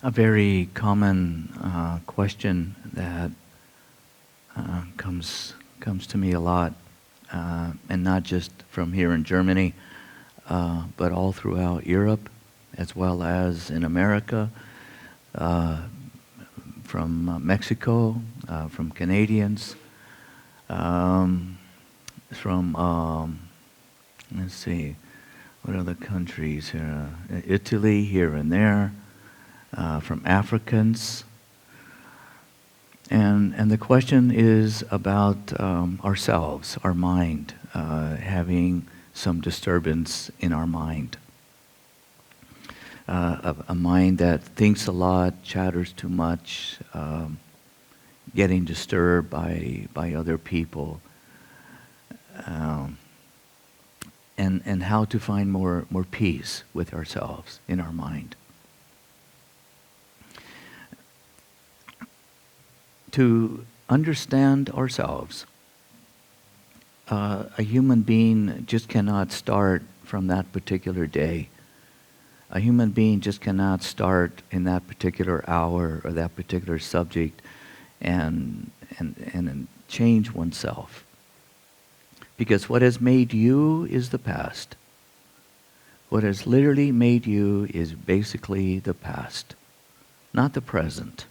A very common question that comes to me a lot, and not just from here in Germany, but all throughout Europe, as well as in America, uh, from Mexico, from Canadians, um, from let's see, what other countries here? Italy, here and there, from Africans. And the question is about ourselves, our mind, having some disturbance in our mind. A mind that thinks a lot, chatters too much, getting disturbed by other people, um, and how to find more peace with ourselves in our mind. To understand ourselves, a human being just cannot start from that particular day. A human being just cannot start in that particular hour or that particular subject and change oneself. Because what has made you is the past. What has literally made you is basically the past, not the present.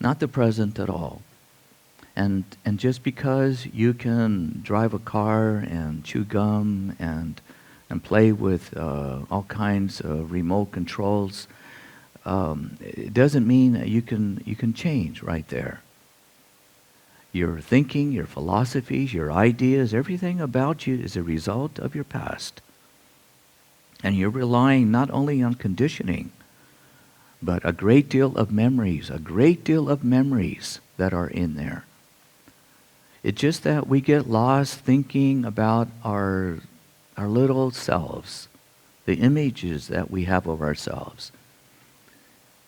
Not the present at all. And just because you can drive a car and chew gum and play with all kinds of remote controls, it doesn't mean that you can change right there. Your thinking, your philosophies, your ideas, everything about you is a result of your past. And you're relying not only on conditioning, but a great deal of memories that are in there. It's just that we get lost thinking about our little selves, the images that we have of ourselves.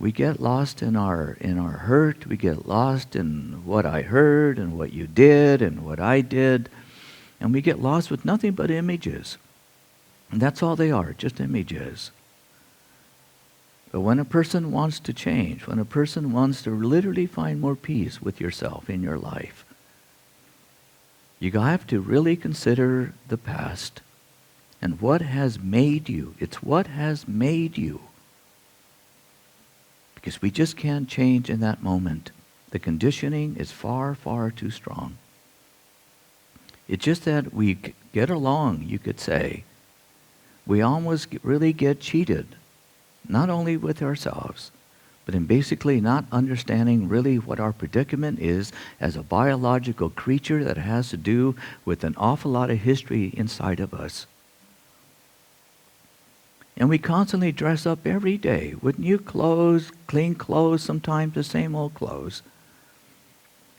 We get lost in our hurt. We get lost in what I heard and what you did and what I did. And we get lost with nothing but images. And that's all they are, just images. But when a person wants to change, when a person wants to literally find more peace with yourself in your life, you have to really consider the past and what has made you. It's what has made you. Because we just can't change in that moment. The conditioning is far, far too strong. It's just that we get along, you could say. We almost really get cheated, not only with ourselves, but in basically not understanding really what our predicament is as a biological creature that has to do with an awful lot of history inside of us. And we constantly dress up every day with new clothes, clean clothes, sometimes the same old clothes.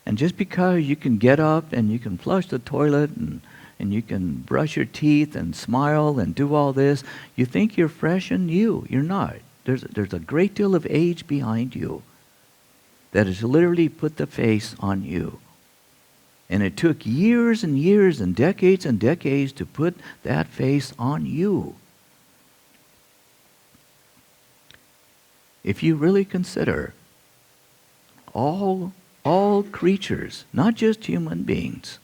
And just because you can get up and you can flush the toilet and you can brush your teeth and smile and do all this, you think you're fresh and new. You're not. There's a great deal of age behind you that has literally put the face on you. And it took years and years and decades to put that face on you. If you really consider all creatures, not just human beings,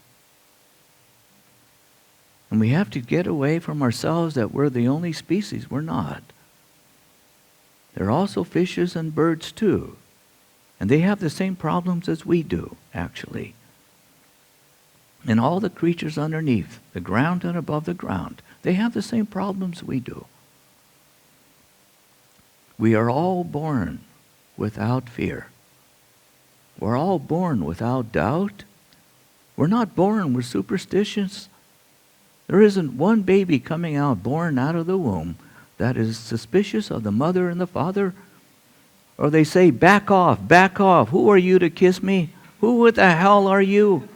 and we have to get away from ourselves that we're the only species. We're not. There are also fishes and birds too. And they have the same problems as we do, actually. And all the creatures underneath, the ground and above the ground, they have the same problems we do. We are all born without fear. We're all born without doubt. We're not born with superstitions. There isn't one baby coming out, born out of the womb, that is suspicious of the mother and the father. Or they say, back off, back off. Who are you to kiss me? Who the hell are you?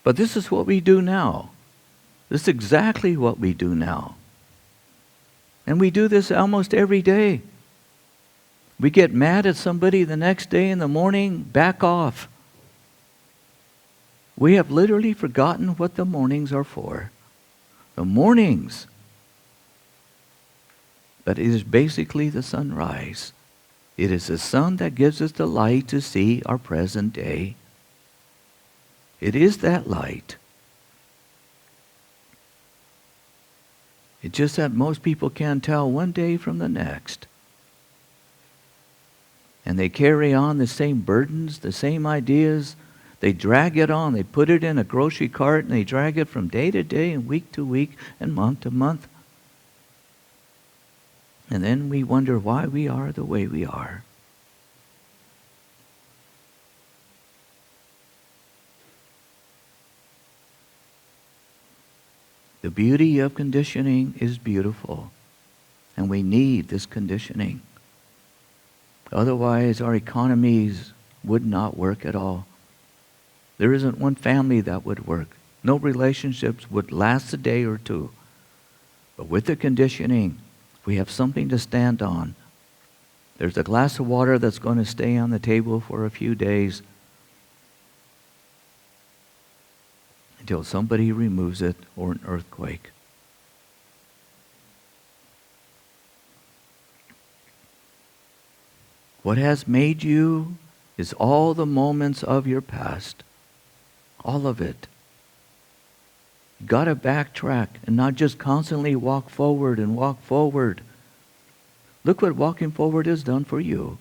But this is what we do now. This is exactly what we do now. And we do this almost every day. We get mad at somebody the next day in the morning, back off. We have literally forgotten what the mornings are for. The mornings But it is basically the sunrise. It is the sun that gives us the light to see our present day. It is that light. It's just that most people can't tell one day from the next. And they carry on the same burdens, the same ideas. They drag it on. They put it in a grocery cart and they drag it from day to day and week to week and month to month. And then we wonder why we are the way we are. The beauty of conditioning is beautiful, and we need this conditioning. Otherwise, our economies would not work at all. There isn't one family that would work. No relationships would last a day or two. But with the conditioning, we have something to stand on. There's a glass of water that's going to stay on the table for a few days until somebody removes it or an earthquake. What has made you is all the moments of your past. All of it. You got to backtrack and not just constantly walk forward and walk forward. Look what walking forward has done for you.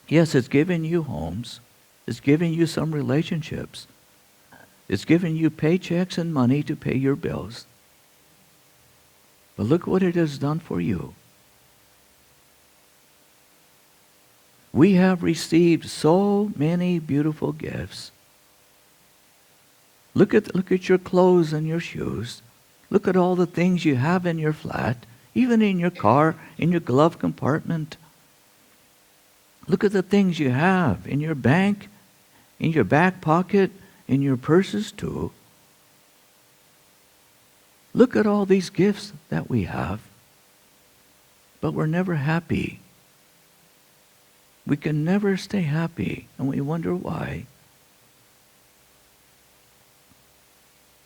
Yes, it's given you homes. It's given you some relationships. It's given you paychecks and money to pay your bills. But look what it has done for you. We have received so many beautiful gifts. Look at your clothes and your shoes. Look at all the things you have in your flat, even in your car, in your glove compartment. Look at the things you have in your bank, in your back pocket, in your purses too. Look at all these gifts that we have. But we're never happy. We can never stay happy, and we wonder why.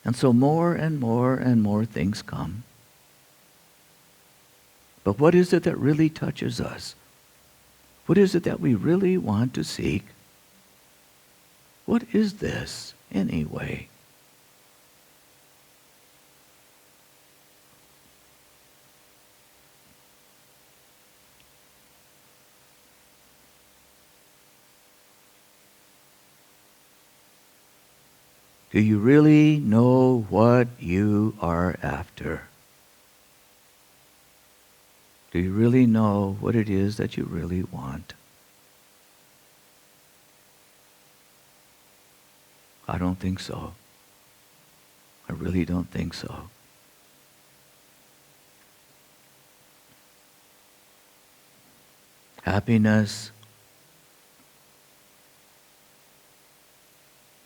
And so more and more and more things come. But what is it that really touches us? What is it that we really want to seek? What is this anyway? Do you really know what you are after? Do you really know what it is that you really want? I don't think so. I really don't think so. Happiness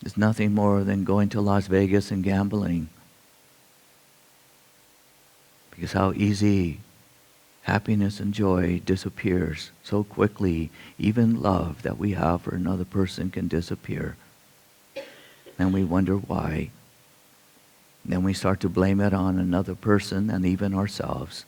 is nothing more than going to Las Vegas and gambling. Because how easy happiness and joy disappears so quickly. Even love that we have for another person can disappear. And we wonder why. Then we start to blame it on another person and even ourselves.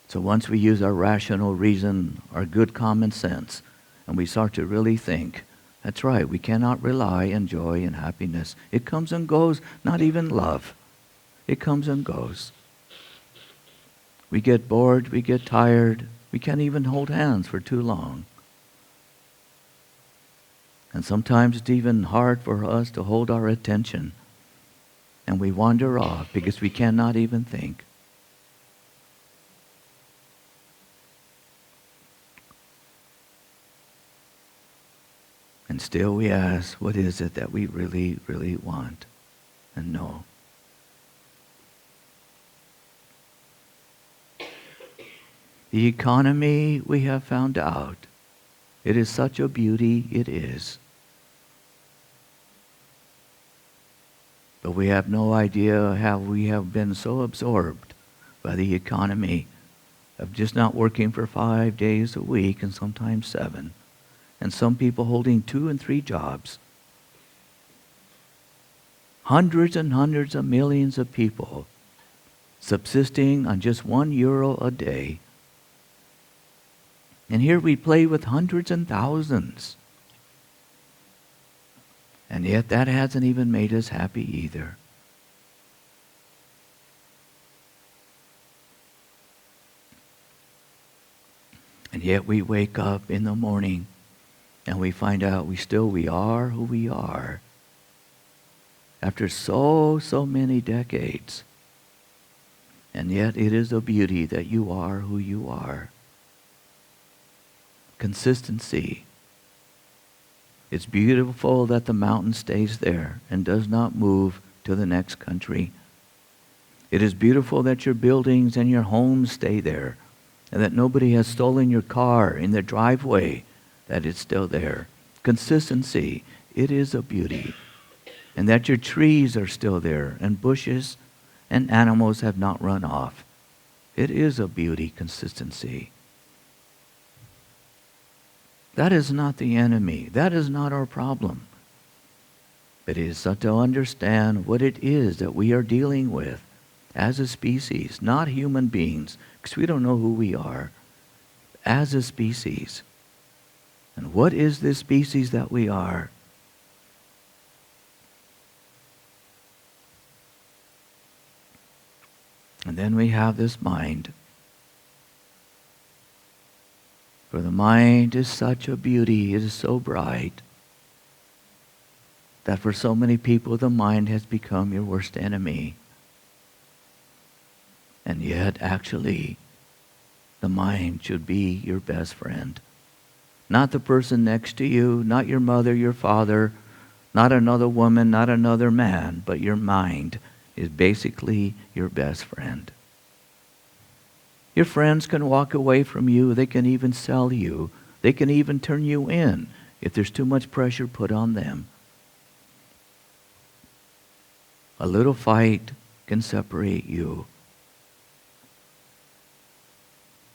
So once we use our rational reason, our good common sense, and we start to really think, that's right, we cannot rely on joy and happiness. It comes and goes, not even love. It comes and goes. We get bored, we get tired, we can't even hold hands for too long. And sometimes it's even hard for us to hold our attention. And we wander off because we cannot even think. And still we ask, what is it that we really, really want and know? The economy, we have found out. It is such a beauty, it is. But we have no idea how we have been so absorbed by the economy of just not working for 5 days a week and sometimes 7. And some people holding 2 and 3 jobs. Hundreds and hundreds of millions of people subsisting on just €1 a day. And here we play with hundreds and thousands. And yet that hasn't even made us happy either. And yet we wake up in the morning and we find out we are who we are. After so many decades. And yet it is a beauty that you are who you are. Consistency. It's beautiful that the mountain stays there and does not move to the next country. It is beautiful that your buildings and your homes stay there, and that nobody has stolen your car in the driveway, that it's still there. Consistency, it is a beauty. And that your trees are still there, and bushes and animals have not run off. It is a beauty, consistency. That is not the enemy. That is not our problem. But it is to understand what it is that we are dealing with as a species, not human beings, because we don't know who we are, as a species. And what is this species that we are? And then we have this mind. For the mind is such a beauty, it is so bright, that for so many people the mind has become your worst enemy. And yet, actually, the mind should be your best friend. Not the person next to you, not your mother, your father, not another woman, not another man, but your mind is basically your best friend. Your friends can walk away from you. They can even sell you. They can even turn you in if there's too much pressure put on them. A little fight can separate you.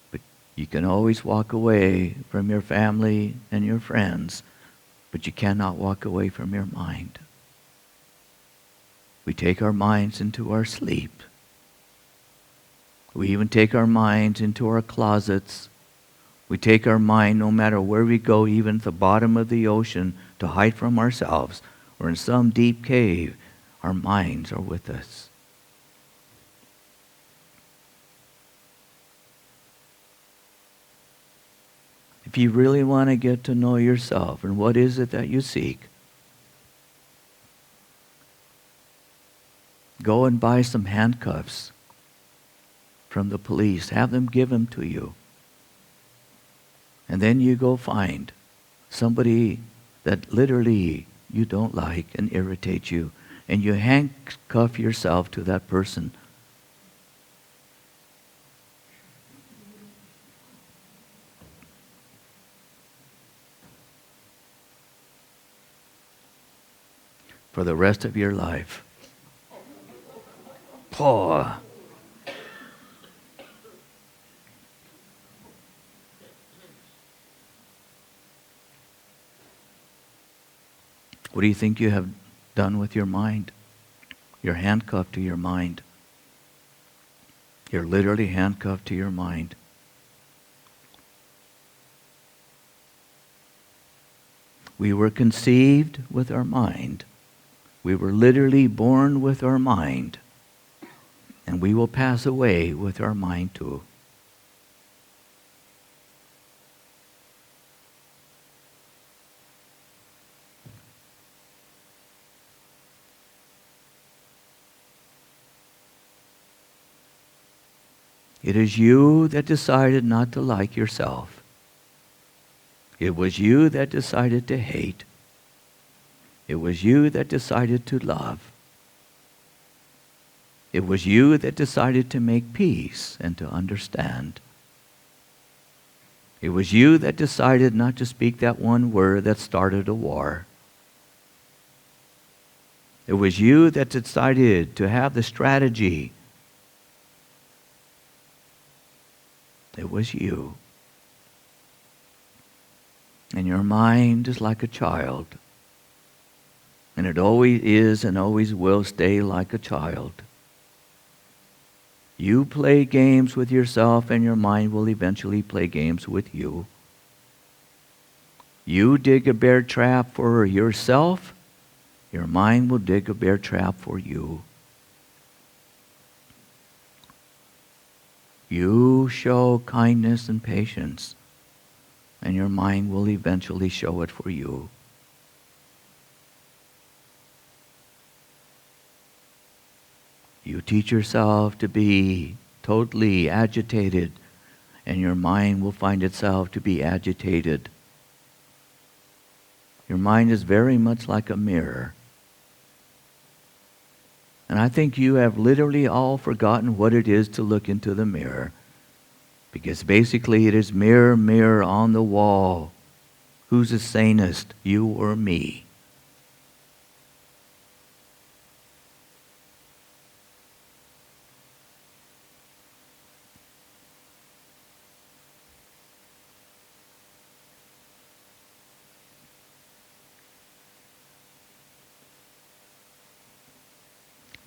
But you can always walk away from your family and your friends, but you cannot walk away from your mind. We take our minds into our sleep. We even take our minds into our closets. We take our mind no matter where we go, even at the bottom of the ocean, to hide from ourselves, or in some deep cave, our minds are with us. If you really want to get to know yourself and what is it that you seek, go and buy some handcuffs from the police. Have them give them to you. And then you go find somebody that literally you don't like and irritates you, and you handcuff yourself to that person. For the rest of your life. Oh. What do you think you have done with your mind? You're handcuffed to your mind. You're literally handcuffed to your mind. We were conceived with our mind. We were literally born with our mind. And we will pass away with our mind too. It is you that decided not to like yourself. It was you that decided to hate. It was you that decided to love. It was you that decided to make peace and to understand. It was you that decided not to speak that one word that started a war. It was you that decided to have the strategy. It was you. And your mind is like a child. And it always is and always will stay like a child. You play games with yourself, and your mind will eventually play games with you. You dig a bear trap for yourself, your mind will dig a bear trap for you. You show kindness and patience, and your mind will eventually show it for you. You teach yourself to be totally agitated, and your mind will find itself to be agitated. Your mind is very much like a mirror. And I think you have literally all forgotten what it is to look into the mirror. Because basically it is mirror, mirror on the wall. Who's the sanest, you or me?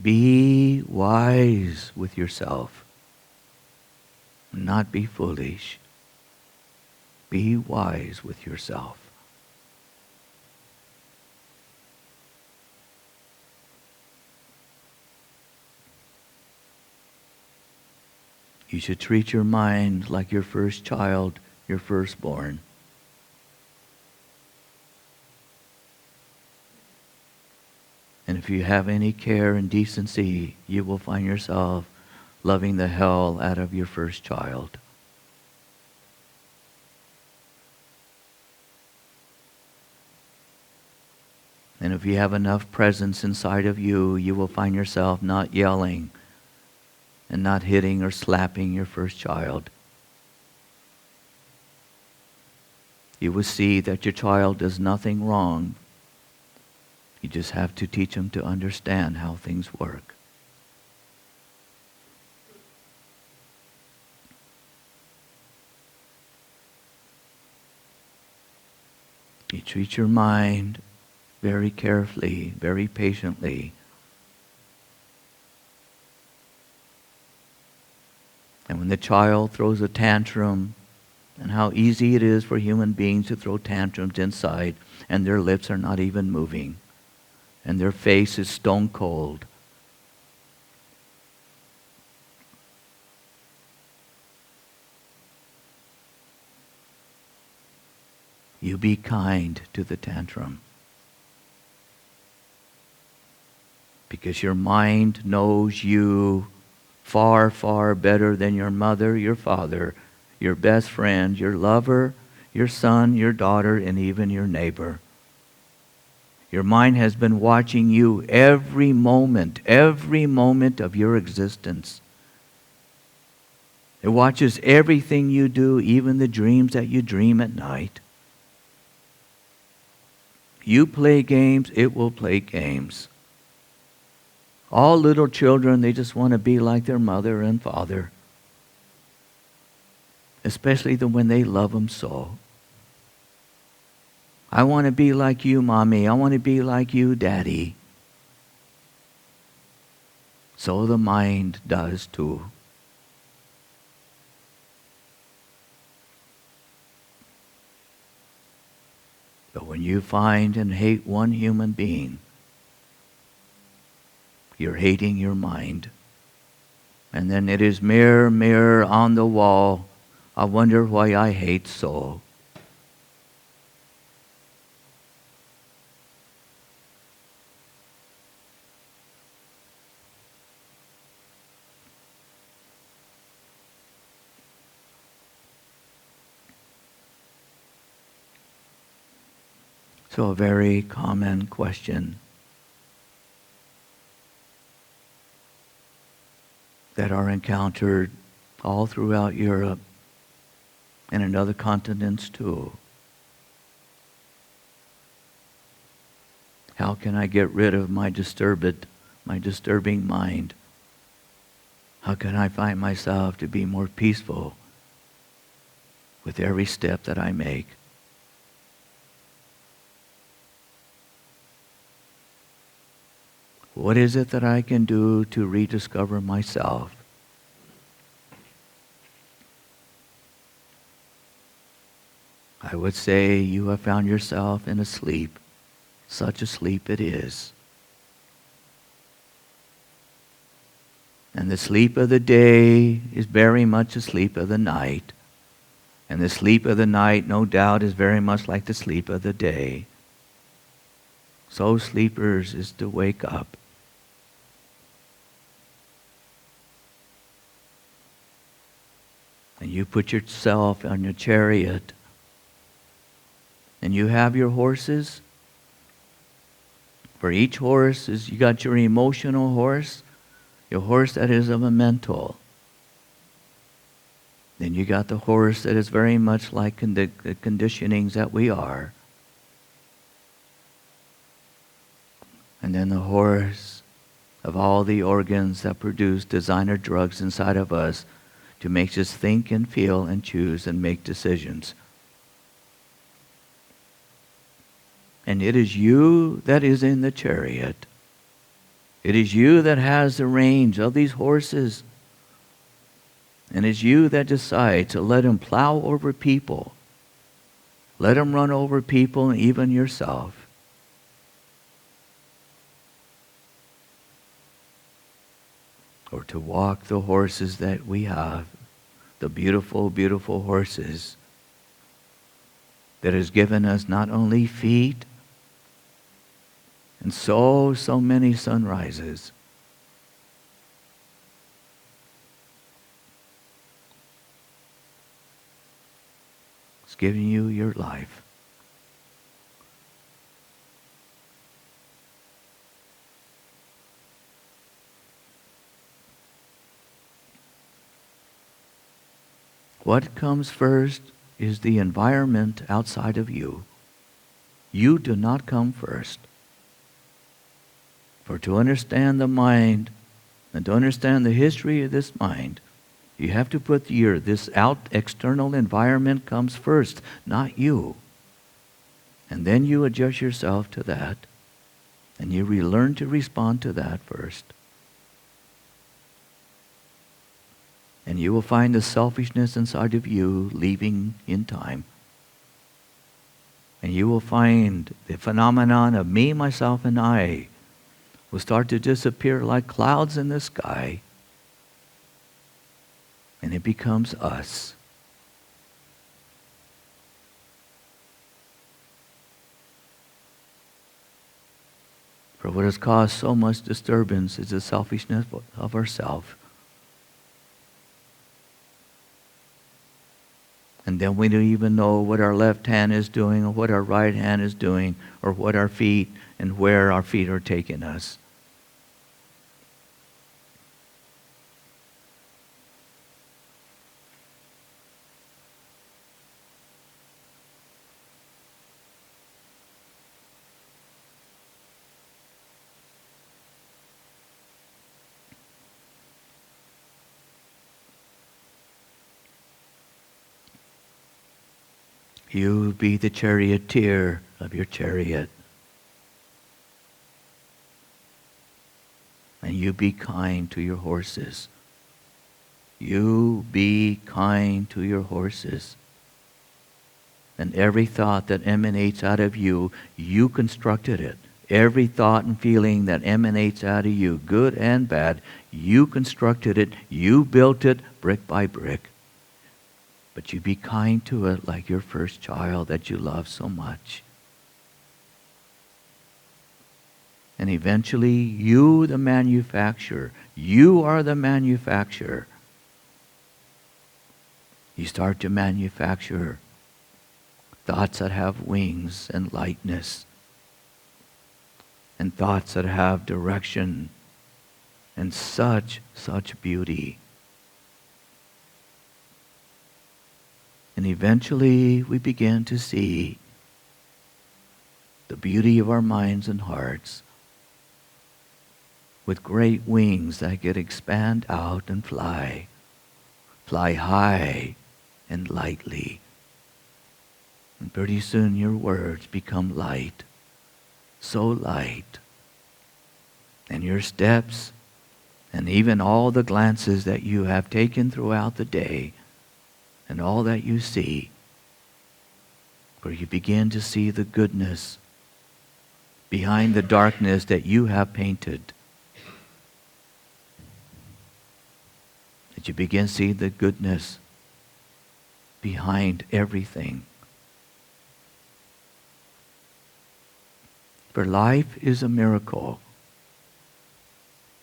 Be wise with yourself. Not be foolish. Be wise with yourself. You should treat your mind like your first child, your firstborn. And if you have any care and decency, you will find yourself loving the hell out of your first child. And if you have enough presence inside of you, you will find yourself not yelling and not hitting or slapping your first child. You will see that your child does nothing wrong. You just have to teach them to understand how things work. You treat your mind very carefully, very patiently. And when the child throws a tantrum, and how easy it is for human beings to throw tantrums inside, and their lips are not even moving, and their face is stone cold. You be kind to the tantrum. Because your mind knows you far, far better than your mother, your father, your best friend, your lover, your son, your daughter, and even your neighbor. Your mind has been watching you every moment of your existence. It watches everything you do, even the dreams that you dream at night. You play games, it will play games. All little children, they just want to be like their mother and father. Especially when they love them so. I want to be like you, Mommy. I want to be like you, Daddy. So the mind does too. But when you find and hate one human being, you're hating your mind. And then it is mirror, mirror on the wall. I wonder why I hate so. So a very common question that are encountered all throughout Europe and in other continents too. How can I get rid of my disturbing mind? How can I find myself to be more peaceful with every step that I make? What is it that I can do to rediscover myself? I would say you have found yourself in a sleep. Such a sleep it is. And the sleep of the day is very much the sleep of the night. And the sleep of the night, no doubt, is very much like the sleep of the day. So sleepers is to wake up. And you put yourself on your chariot. And you have your horses. For each horse is, you got your emotional horse, your horse that is of a mental. Then you got the horse that is very much like the conditionings that we are. And then the horse of all the organs that produce designer drugs inside of us to make us think and feel and choose and make decisions. And it is you that is in the chariot. It is you that has the reins of these horses. And it's you that decide to let them plow over people. Let them run over people and even yourself. Or to walk the horses that we have, the beautiful, beautiful horses that has given us not only feet and so many sunrises, it's giving you your life. What comes first is the environment outside of you. You do not come first. For to understand the mind and to understand the history of this mind, you have to put this external environment comes first, not you. And then you adjust yourself to that, and you relearn to respond to that first. And you will find the selfishness inside of you leaving in time. And you will find the phenomenon of me, myself, and I will start to disappear like clouds in the sky. And it becomes us. For what has caused so much disturbance is the selfishness of ourselves. And then we don't even know what our left hand is doing or what our right hand is doing or what our feet and where our feet are taking us. You be the charioteer of your chariot. And you be kind to your horses. You be kind to your horses. And every thought that emanates out of you, you constructed it. Every thought and feeling that emanates out of you, good and bad, you constructed it. You built it brick by brick. But you be kind to it like your first child that you love so much. And eventually, you, the manufacturer, you are the manufacturer. You start to manufacture thoughts that have wings and lightness, and thoughts that have direction and such beauty. And eventually we begin to see the beauty of our minds and hearts with great wings that can expand out and fly high and lightly. And pretty soon your words become light, so light and your steps, and even all the glances that you have taken throughout the day, and all that you see, where you begin to see the goodness behind the darkness that you have painted. That you begin to see the goodness behind everything. For life is a miracle.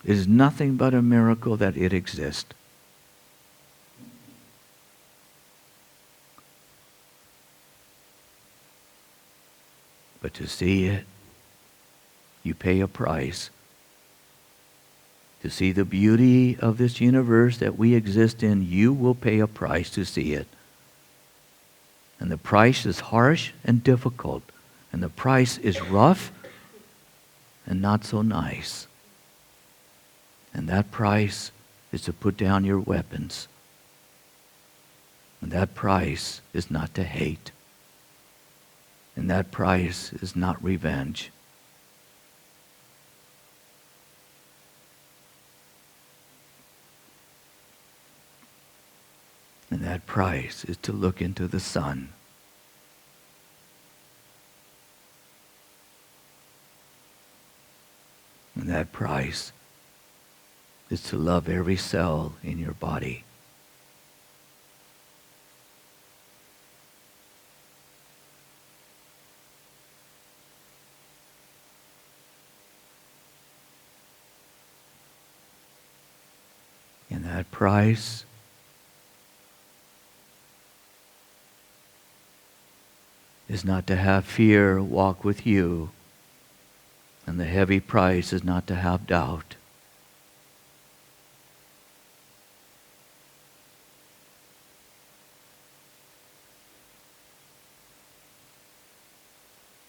It is nothing but a miracle that it exists. But to see it, you pay a price. To see the beauty of this universe that we exist in, you will pay a price to see it. And the price is harsh and difficult. And the price is rough and not so nice. And that price is to put down your weapons. And that price is not to hate. And that price is not revenge. And that price is to look into the sun. And that price is to love every cell in your body. And that price is not to have fear walk with you. And the heavy price is not to have doubt.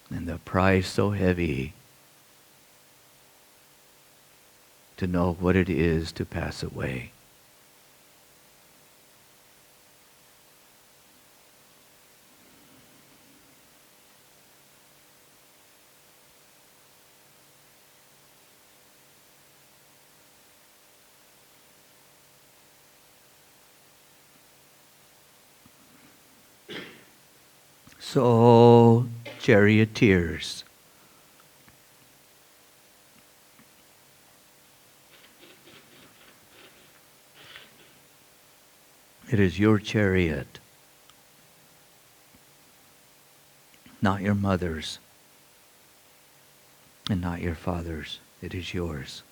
And the price so heavy to know what it is to pass away. So, charioteers, it is your chariot, not your mother's, and not your father's. It is yours.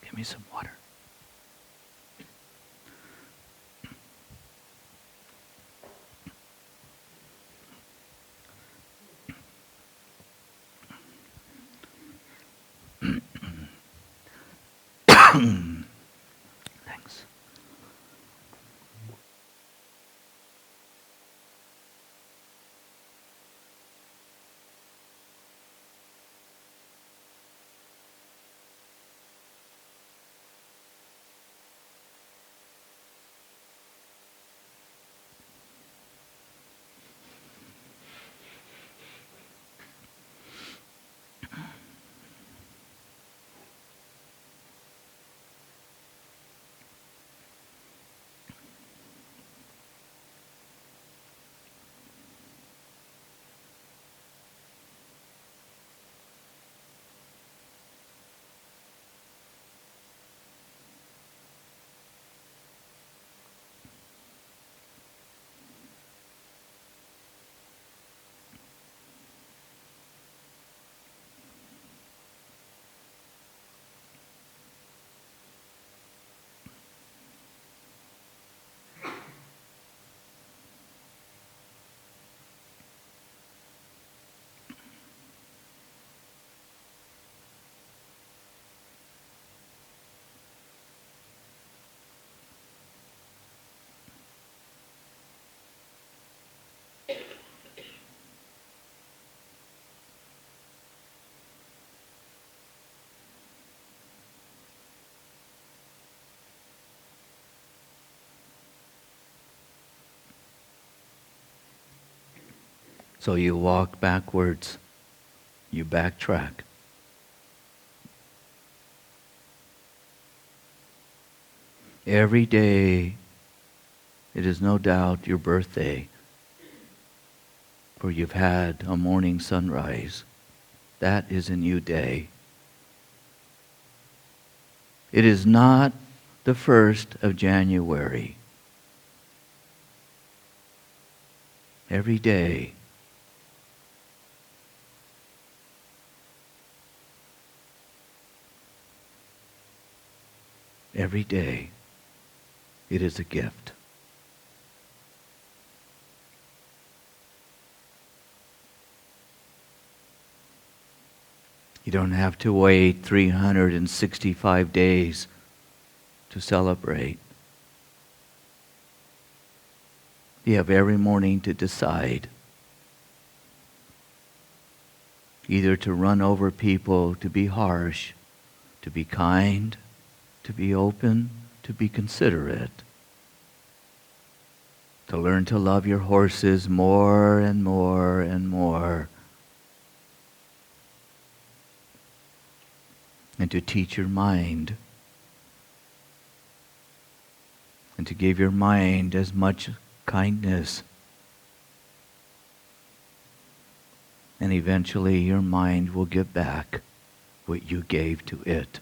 Give me some water. Thanks. So you walk backwards, you backtrack. Every day, it is no doubt your birthday, for you've had a morning sunrise. That is a new day. It is not the 1st of January. Every day, every day, it is a gift. You don't have to wait 365 days to celebrate. You have every morning to decide either to run over people, to be harsh, to be kind, to be open, to be considerate, to learn to love your horses more and more and more, and to teach your mind, and to give your mind as much kindness. And eventually your mind will give back what you gave to it.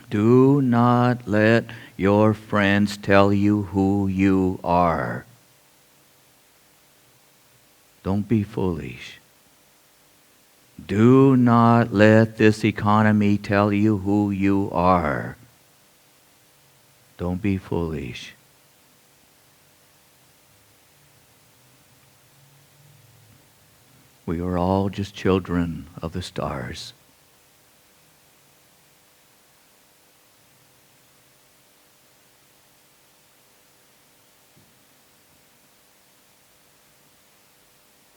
Do not let your friends tell you who you are. Don't be foolish. Do not let this economy tell you who you are. Don't be foolish. We are all just children of the stars.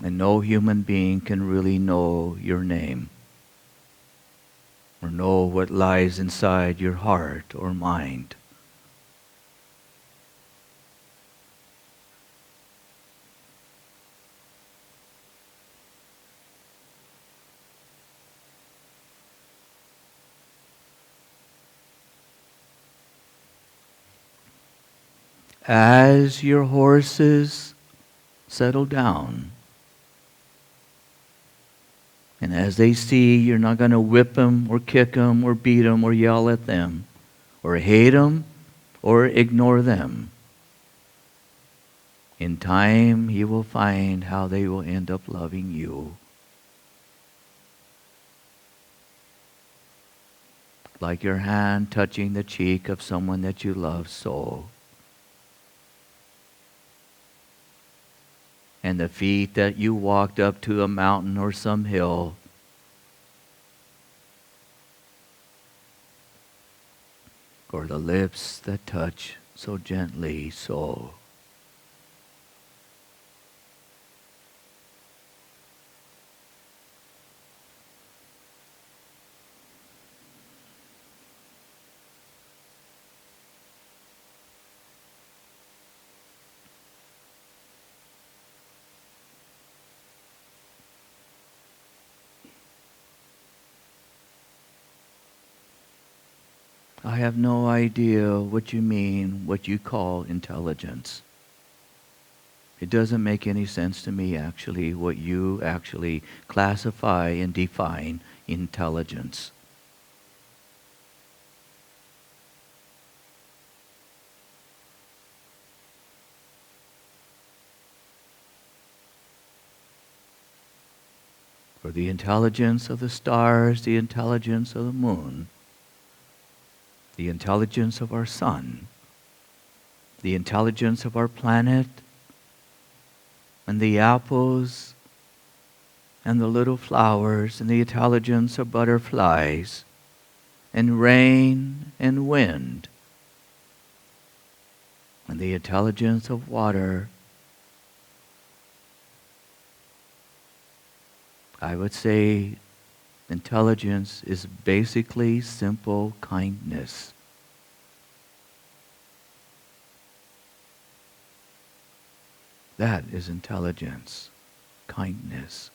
And no human being can really know your name or know what lies inside your heart or mind. As your horses settle down, and as they see you're not going to whip them or kick them or beat them or yell at them or hate them or ignore them, in time you will find how they will end up loving you. Like your hand touching the cheek of someone that you love so. And the feet that you walked up to a mountain or some hill. Or the lips that touch so gently so. I have no idea what you mean, what you call intelligence. It doesn't make any sense to me, actually, what you actually classify and define intelligence. For the intelligence of the stars, the intelligence of the moon, the intelligence of our sun, the intelligence of our planet, and the apples, and the little flowers, and the intelligence of butterflies, and rain and wind, and the intelligence of water. I would say Intelligence is basically simple kindness. That is intelligence, kindness.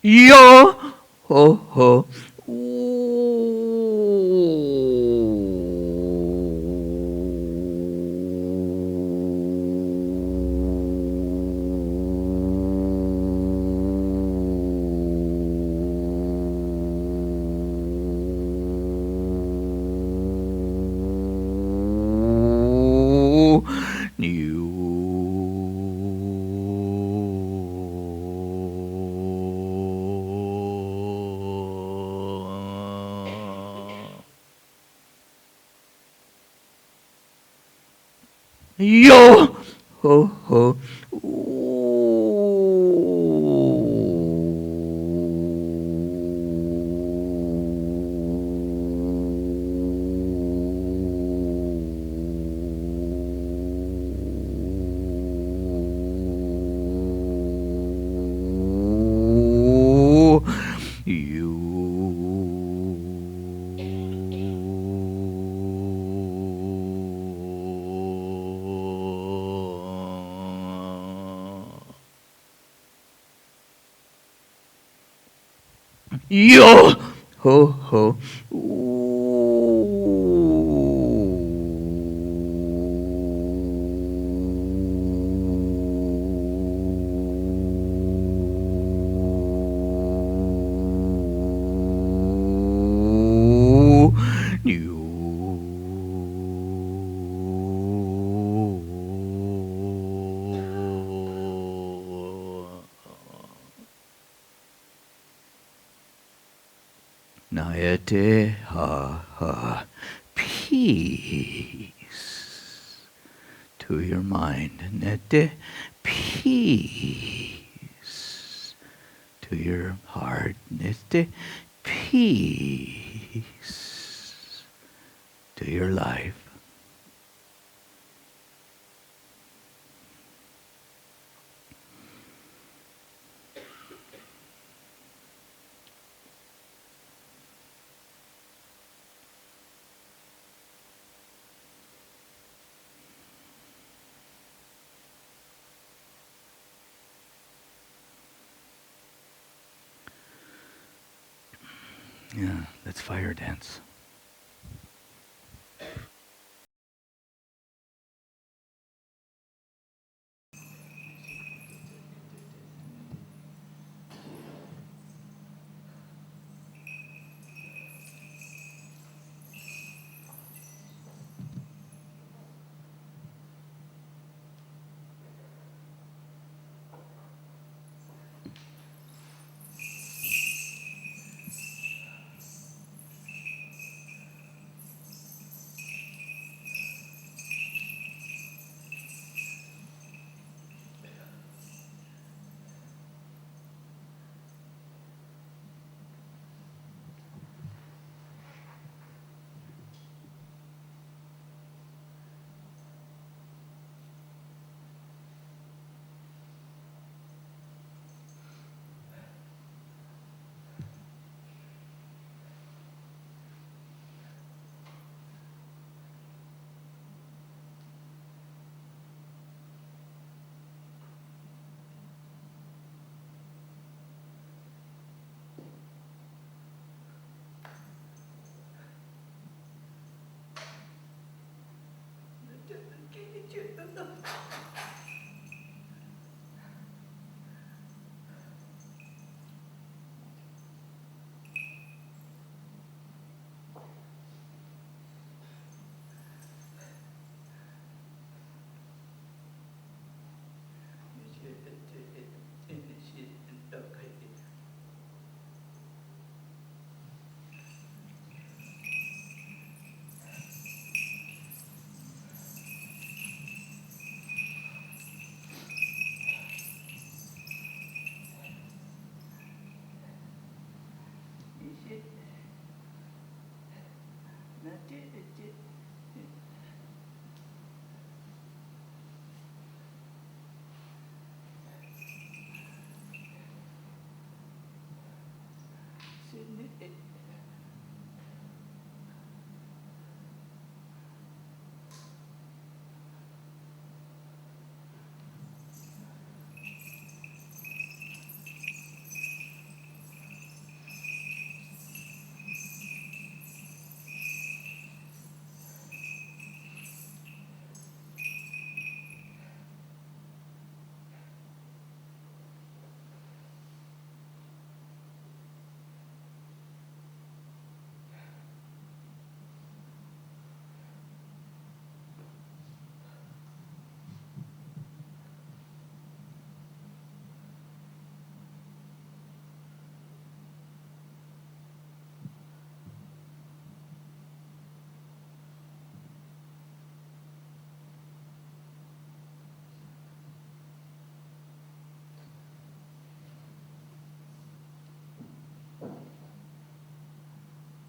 Yo ho ho. Yo ho ho. Yo ho ho. Nayate ha ha. Peace to your mind. Nete peace to your heart. Nete peace to your life. Yeah, let's fire dance.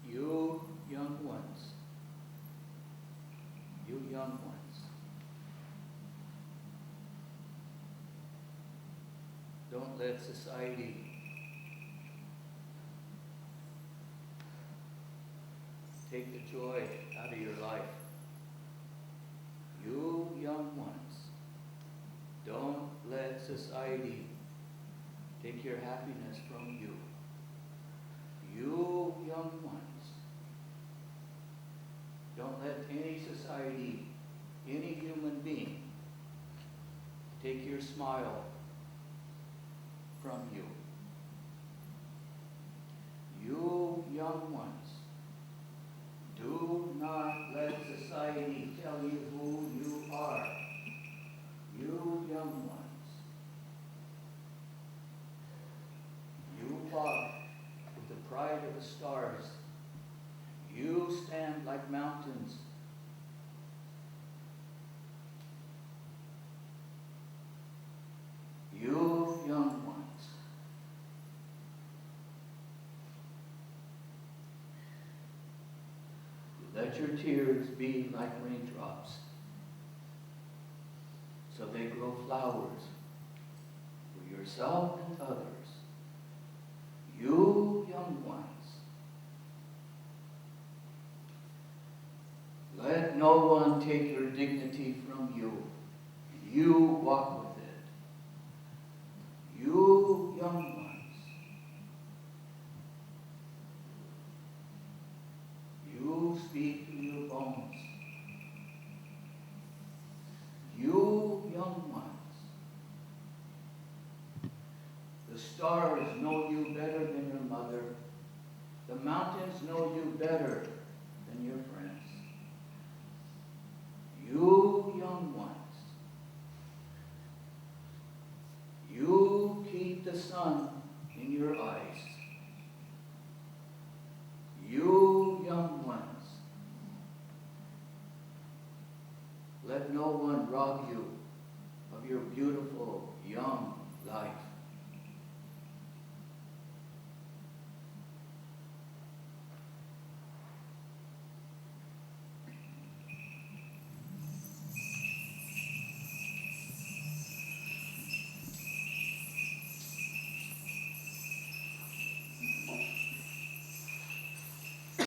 You young ones, you young ones, don't let society take the joy out of your life. You young ones, don't let society take your happiness from you. You young ones, don't let any society, any human being, take your smile from you. You young ones, do not let society tell you who you are. You young ones, you walk with the pride of the stars. You stand like mountains. You young ones, let your tears be like raindrops, so they grow flowers for yourself and others. You young ones, let no one take your dignity from you. You walk with it. You young ones, you speak through your bones. You young ones, the stars know you better than your mother. The mountains know you better than your friends. You young ones, you keep the sun in your eyes.